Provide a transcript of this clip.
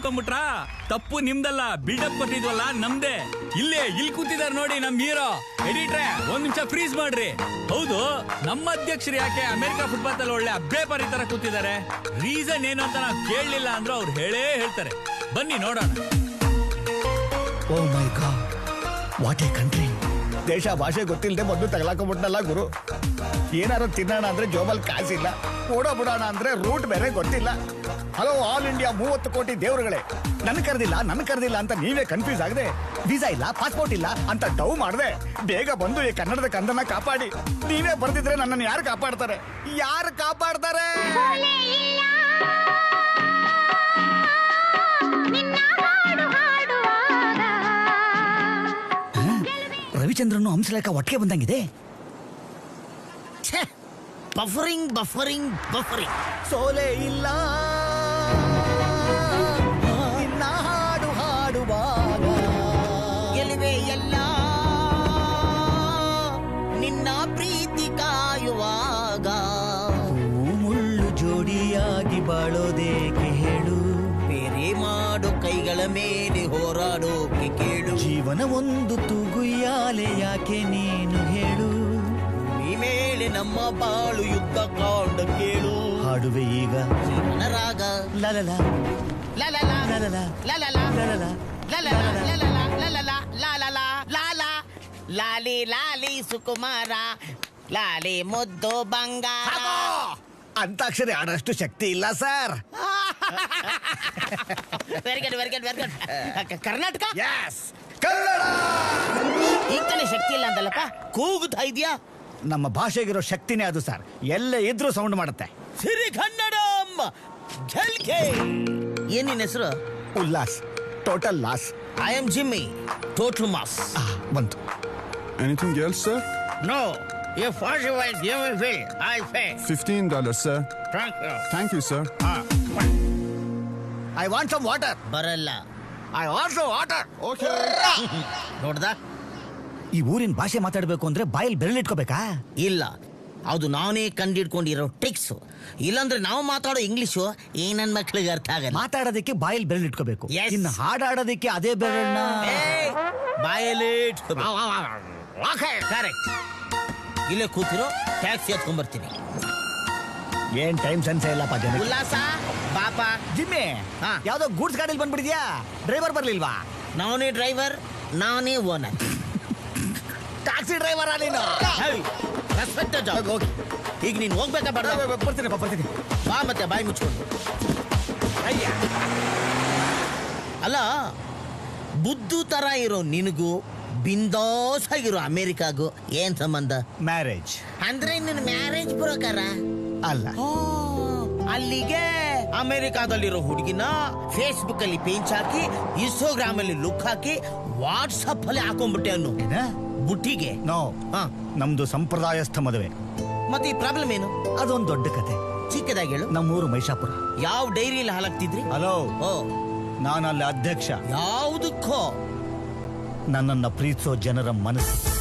ಅನ್ಕೊಂಡ್ಬಿಟ್ರಾ? ತಪ್ಪು ನಿಮ್ದಲ್ಲ, ಬಿಲ್ಡಪ್ ಕೊಟ್ಟಿದ್ವಲ್ಲ ನಮ್ದೇ. ಇಲ್ಲಿ ಕೂತಿದಾರೆ ನೋಡಿ ನಮ್ ಹೀರೋ. ಎಡಿಟ್ರೆ ಒಂದ್ ನಿಮಿಷ ಫ್ರೀಸ್ ಮಾಡ್ರಿ. ಹೌದು, ನಮ್ಮ ಅಧ್ಯಕ್ಷರು ಯಾಕೆ ಅಮೆರಿಕ ಫುಟ್ಬಾಲ್ ಅಲ್ಲಿ ಒಳ್ಳೆ ಅಬ್ಬೆ ಪರಿ ತರ ಕೂತಿದ್ದಾರೆ? ರೀಸನ್ ಏನು ಅಂತ ನಾವು ಕೇಳಲಿಲ್ಲ ಅಂದ್ರೂ ಅವ್ರು ಹೇಳ್ತಾರೆ. ಬನ್ನಿ ನೋಡೋಣ. ಓ ಮೈ ಗಾಡ್, ವಾಟ್ ಎ ಕಂಟ್ರಿ. ದೇಶ ಭಾಷೆ ಗೊತ್ತಿಲ್ಲದೆ ಬಂದು ತಗಲಾಕೊಂಡ್ಬಿಟ್ನಲ್ಲ ಗುರು. ಏನಾರು ತಿನ್ನೋಣ ಅಂದ್ರೆ ಜೋಬಲ್ ಕಾಸಿಲ್ಲ, ಓಡೋಬಿಡೋಣ ಅಂದ್ರೆ ರೂಟ್ ಬೇರೆ ಗೊತ್ತಿಲ್ಲ. ಹಲೋ ಆಲ್ ಇಂಡಿಯಾ 30 ಕೋಟಿ ದೇವರುಗಳೇ, ನನ್ ಕರೆದಿಲ್ಲ ಅಂತ ನೀವೇ ಕನ್ಫ್ಯೂಸ್ ಆಗದೆ, ವೀಸಾ ಇಲ್ಲ ಪಾಸ್ಪೋರ್ಟ್ ಇಲ್ಲ ಅಂತ ಡೌ ಮಾಡದೆ ಬೇಗ ಬಂದು ಈ ಕನ್ನಡದ ಕಂದನ್ನ ಕಾಪಾಡಿ. ನೀವೇ ಬರ್ದಿದ್ರೆ ನನ್ನನ್ನು ಯಾರು ಕಾಪಾಡ್ತಾರೆ? ರವಿಚಂದ್ರನು ಹಂಸಲೇಖ ಒಟ್ಟಿಗೆ ಬಂದಂಗಿದೆ. ಬಫರಿಂಗ್ ಸೋಲೆ ಇಲ್ಲ ನಿನ್ನ ಹಾಡುವಾಗ, ಗೆಲುವೆ ಎಲ್ಲ ನಿನ್ನ ಪ್ರೀತಿ ಕಾಯುವಾಗ. ಮುಳ್ಳು ಜೋಡಿಯಾಗಿ ಬಾಳೋದೇಕೆ ಹೇಳು, ಬೇರೆ ಮಾಡೋ ಕೈಗಳ ಮೇಲೆ ಹೋರಾಡೋಕೆ ಕೇಳು. ಜೀವನ ಒಂದು ತೂಗುಯ್ಯಾಲೆ ಯಾಕೆ ನೀನು ಹೇಳು, ಈ ಮೇಲೆ ನಮ್ಮ ಬಾಳು ಯುದ್ಧ ಕಾಂಡ ಕೇಳು. ಹಾಡುವೆ ಈಗ ಜೀವನ ರಾಗ ಲಲಲ ಲಲಲ ಲಲಲ ಲಲಲ ಲಲಲ ಲಲಲ ಲಲಲ ಲಲಲ ಲಾಲಲ ಲಾಲ ಲಾಲಿ ಲಾಲಿ ಸುಕುಮಾರ ಲಾಲಿ ಮುದ್ದು ಬಂಗಾರ. ಅಂತಾಕ್ಷರಿ ಆಡಷ್ಟು ಶಕ್ತಿ ಇಲ್ಲ sir. Very good. Karnataka Kannada ಈಗ ತಾನೇ ಶಕ್ತಿ ಇಲ್ಲ ಅಂತಲ್ಲಪ್ಪ ಕೂಗುತ್ತಾ ಇದೆಯಾ? ನಮ್ಮ ಭಾಷೆಗಿರೋ ಶಕ್ತಿನೇ ಅದು ಸರ್, ಎಲ್ಲೇ ಇದ್ರೂ ಸೌಂಡ್ ಮಾಡುತ್ತೆ. ಸಿರಿ ಕನ್ನಡಂ ಝಲ್ಕೆ. ಏನ್ ನಿನ್ನ ಹೆಸರು? Ullas, total loss. I am Jimmy, total mass. ಬಂತು. Anything else, sir? No, if possible, give me bill. I pay. $15, sir. Thank you, sir. I want some water. ಬರಲ್ಲ. I also water. Okay. ನೋಡ್ದ? ಈ ಊರಿನ ಭಾಷೆ ಮಾತಾಡ್ಬೇಕು ಅಂದ್ರೆ ಬಾಯಲ್ಲಿ ಬೆರಳಿಟ್ಕೋಬೇಕಾ? ಇಲ್ಲ, ಅದು ನಾನೇ ಕಂಡಿಡ್ಕೊಂಡಿರೋ ಟ್ರಿಕ್ಸ್. ಇಲ್ಲಾಂದ್ರೆ ನಾವು ಮಾತಾಡೋ ಇಂಗ್ಲಿಷು ಈ ನನ್ನ ಮಕ್ಳಿಗೆ ಅರ್ಥ ಆಗಲ್ಲ. ಮಾತಾಡೋದಕ್ಕೆ ಬಾಯಲ್ಲಿ ಬೆರಳಿಟ್ಕೋಬೇಕು, Yes. ಇನ್ನು ಹಾಡಾಡೋದಕ್ಕೆ ಅದೇ ಬೆರಳನ್ನ ಬಾಯಲ್ಲಿ ಕರೆಕ್ಟ್. ಇಲ್ಲೇ ಕೂತಿರೋ, ಟ್ಯಾಕ್ಸಿ ಹತ್ಕೊಂಡ್ ಬರ್ತೀನಿ. ಏನ್ ಟೈಮ್ ಸೆನ್ಸ್ ಇಲ್ಲಪ್ಪ ಜನ. ಉಲ್ಲಾಸ ಪಾಪ. ಜಿಮ್ಮಿ, ಹಾ. ಯಾವ್ದೋ ಗೂಡ್ಸ್ ಗಾಡಿಲಿ ಬಂದ್ಬಿಡಿದ್ಯಾ? ಡ್ರೈವರ್ ಬರ್ಲಿಲ್ವಾ? ನಾನೇ ಡ್ರೈವರ್, ನಾನೇ ಓನರ್. ಟ್ಯಾಕ್ಸಿ ಡ್ರೈವರ್ ನೀನು? Respect job. ಈಗ ನೀನು ಹೋಗ್ಬೇಕಾ ಬೇಡ? ಬರ್ತೀನಿ. ಬಾ ಮತ್ತೆ ಬಾಯಿ ಮುಚ್ಕೊಂಡು. ಅಲ್ಲ, ಬುದ್ದು ತರ ಇರೋ ನಿನಗೂ ಬಿಂದಾಸ್ ಆಗಿರೋ ಅಮೆರಿಕಾಗೂ ಏನ್ ಸಂಬಂಧ? ಮ್ಯಾರೇಜ್. ಅಂದ್ರೆ ನಿನ್ನ ಮ್ಯಾರೇಜ್ ಬ್ರೋಕರ ಅಲ್ಲ. ಅಲ್ಲಿಗೆ ಅಮೆರಿಕಾದಲ್ಲಿರೋ ಹುಡುಗಿನ ಫೇಸ್ಬುಕ್ ಅಲ್ಲಿ ಪೇಂಚ್ ಹಾಕಿ, ಇನ್ಸ್ಟಾಗ್ರಾಮ್ ಅಲ್ಲಿ ಲುಕ್ ಹಾಕಿ, ವಾಟ್ಸಪ್ ಅಲ್ಲಿ ಹಾಕೊಂಡ್ಬಿಟ್ಟೆ ಅನ್ನು ಬುಟ್ಟಿಗೆ. ನೋ, ಹಾ, ನಮ್ದು ಸಂಪ್ರದಾಯಸ್ಥ ಮದುವೆ. ಮತ್ತೆ ಈ ಪ್ರಾಬ್ಲಮ್ ಏನು? ಅದೊಂದು ದೊಡ್ಡ ಕತೆ. ಚಿಕ್ಕದಾಗಿ ಹೇಳು. ನಮ್ಮೂರು ಮೈಷಾಪುರ. ಯಾವ ಡೈರಿಯಲ್ಲಿ ಹಾಲಾಗ್ತಿದ್ರಿ? ಹಲೋ, ಓ, ನಾನಲ್ಲಿ ಅಧ್ಯಕ್ಷ. ಯಾವುದಕ್ಕೋ ನನ್ನನ್ನ ಪ್ರೀತಿಸೋ ಜನರ ಮನಸ್ಸು.